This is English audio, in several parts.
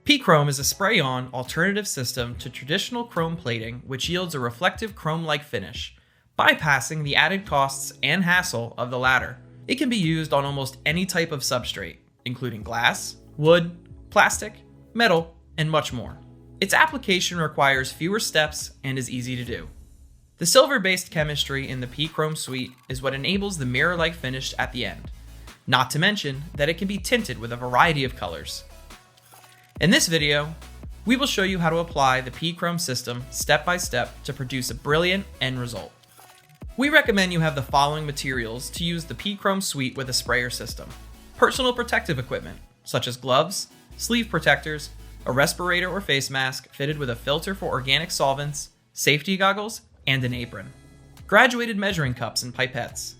PChrome is a spray-on alternative system to traditional chrome plating which yields a reflective chrome-like finish, bypassing the added costs and hassle of the latter. It can be used on almost any type of substrate, including glass, wood, plastic, metal, and much more. Its application requires fewer steps and is easy to do. The silver-based chemistry in the PChrome suite is what enables the mirror-like finish at the end, not to mention that it can be tinted with a variety of colors. In this video, we will show you how to apply the PChrome system step by step to produce a brilliant end result. We recommend you have the following materials to use the PChrome suite with a sprayer system: personal protective equipment, such as gloves, sleeve protectors, a respirator or face mask fitted with a filter for organic solvents, safety goggles, and an apron. Graduated measuring cups and pipettes.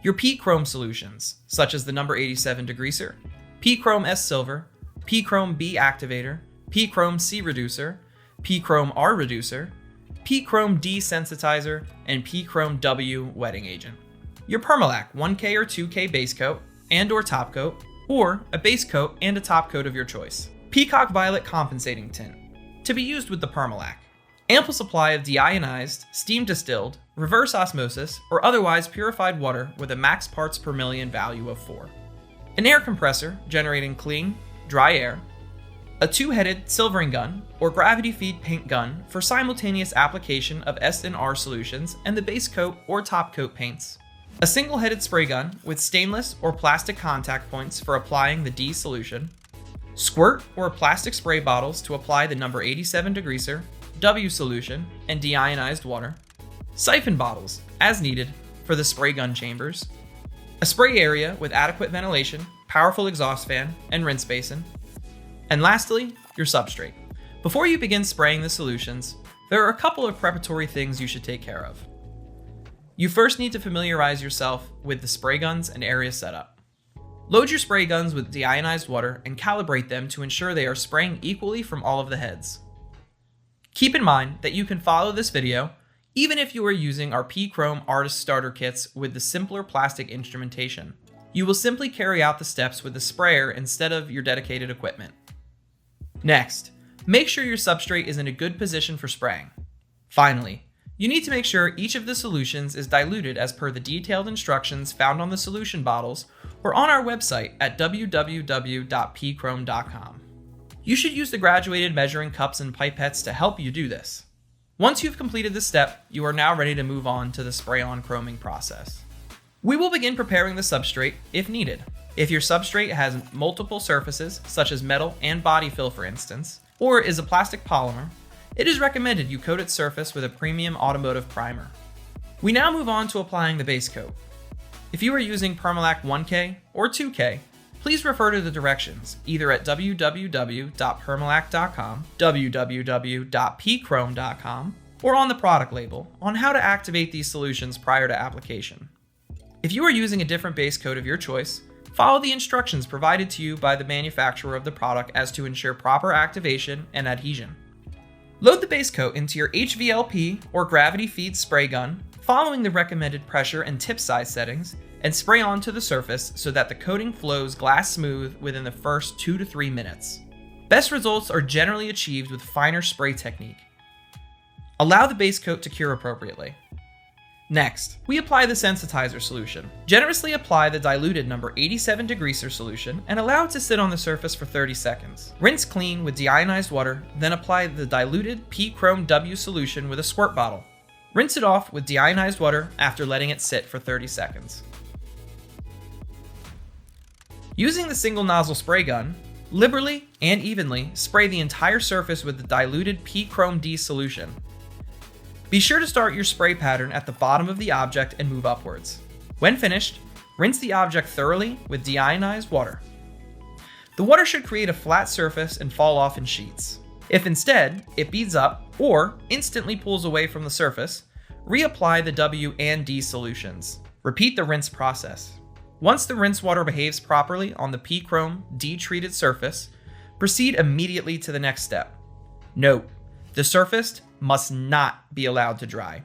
Your PChrome solutions, such as the number 87 degreaser, PChrome S Silver, PChrome B Activator, PChrome C Reducer, PChrome R Reducer, PChrome D Sensitizer, and PChrome W Wetting Agent. Your Permalac 1K or 2K base coat and or top coat, or a base coat and a top coat of your choice. Peacock Violet Compensating Tint, to be used with the Permalac. Ample supply of deionized, steam distilled, reverse osmosis, or otherwise purified water with a max parts per million value of 4. An air compressor generating clean, dry air. A two-headed silvering gun or gravity feed paint gun for simultaneous application of S&R solutions and the base coat or top coat paints. A single-headed spray gun with stainless or plastic contact points for applying the D solution. Squirt or plastic spray bottles to apply the number 87 degreaser, W solution, and deionized water. Siphon bottles, as needed, for the spray gun chambers. A spray area with adequate ventilation, powerful exhaust fan, and rinse basin. And lastly, your substrate. Before you begin spraying the solutions, there are a couple of preparatory things you should take care of. You first need to familiarize yourself with the spray guns and area setup. Load your spray guns with deionized water and calibrate them to ensure they are spraying equally from all of the heads. Keep in mind that you can follow this video even if you are using our PChrome Artist Starter Kits with the simpler plastic instrumentation. You will simply carry out the steps with the sprayer instead of your dedicated equipment. Next, make sure your substrate is in a good position for spraying. Finally, you need to make sure each of the solutions is diluted as per the detailed instructions found on the solution bottles or on our website at www.pchrome.com. You should use the graduated measuring cups and pipettes to help you do this. Once you've completed this step, you are now ready to move on to the spray-on chroming process. We will begin preparing the substrate if needed. If your substrate has multiple surfaces, such as metal and body fill for instance, or is a plastic polymer, it is recommended you coat its surface with a premium automotive primer. We now move on to applying the base coat. If you are using Permalac 1K or 2K, please refer to the directions either at www.permalac.com, www.pchrome.com, or on the product label on how to activate these solutions prior to application. If you are using a different base coat of your choice, follow the instructions provided to you by the manufacturer of the product as to ensure proper activation and adhesion. Load the base coat into your HVLP or gravity feed spray gun, following the recommended pressure and tip size settings, and spray onto the surface so that the coating flows glass smooth within the first 2 to 3 minutes. Best results are generally achieved with finer spray technique. Allow the base coat to cure appropriately. Next, we apply the sensitizer solution. Generously apply the diluted number 87 degreaser solution and allow it to sit on the surface for 30 seconds. Rinse clean with deionized water, then apply the diluted PChrome W solution with a squirt bottle. Rinse it off with deionized water after letting it sit for 30 seconds. Using the single nozzle spray gun, liberally and evenly spray the entire surface with the diluted PChrome D solution. Be sure to start your spray pattern at the bottom of the object and move upwards. When finished, rinse the object thoroughly with deionized water. The water should create a flat surface and fall off in sheets. If instead it beads up or instantly pulls away from the surface, reapply the W and D solutions. Repeat the rinse process. Once the rinse water behaves properly on the PChrome D-treated surface, proceed immediately to the next step. Note, the surface must not be allowed to dry.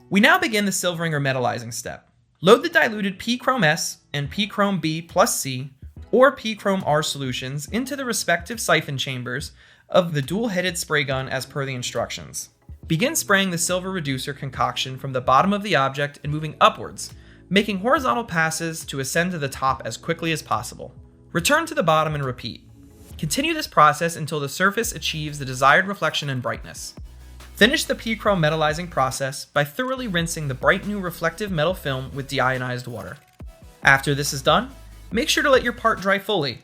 We now begin the silvering or metallizing step. Load the diluted PChrome S and PChrome B plus C or PChrome R solutions into the respective siphon chambers of the dual-headed spray gun as per the instructions. Begin spraying the silver reducer concoction from the bottom of the object and moving upwards, making horizontal passes to ascend to the top as quickly as possible. Return to the bottom and repeat. Continue this process until the surface achieves the desired reflection and brightness. Finish the PChrome metallizing process by thoroughly rinsing the bright new reflective metal film with deionized water. After this is done, make sure to let your part dry fully.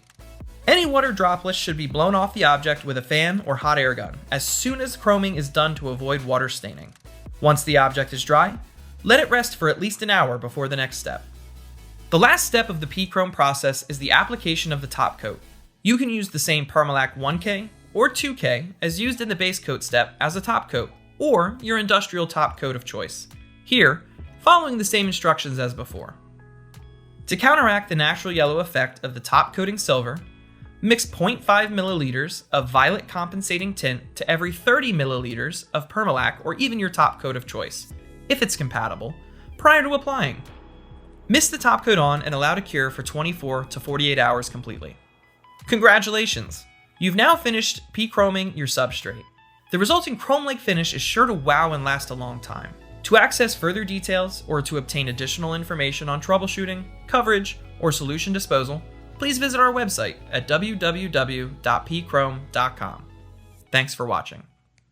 Any water droplets should be blown off the object with a fan or hot air gun as soon as chroming is done to avoid water staining. Once the object is dry, let it rest for at least an hour before the next step. The last step of the PChrome process is the application of the top coat. You can use the same Permalac 1K or 2K as used in the base coat step as a top coat, or your industrial top coat of choice. Here, following the same instructions as before. To counteract the natural yellow effect of the top coating silver, mix 0.5 milliliters of violet compensating tint to every 30 milliliters of Permalac or even your top coat of choice, if it's compatible, prior to applying. Mist the top coat on and allow to cure for 24 to 48 hours completely. Congratulations! You've now finished PChroming your substrate. The resulting chrome-like finish is sure to wow and last a long time. To access further details or to obtain additional information on troubleshooting, coverage, or solution disposal, please visit our website at www.pchrome.com. Thanks for watching.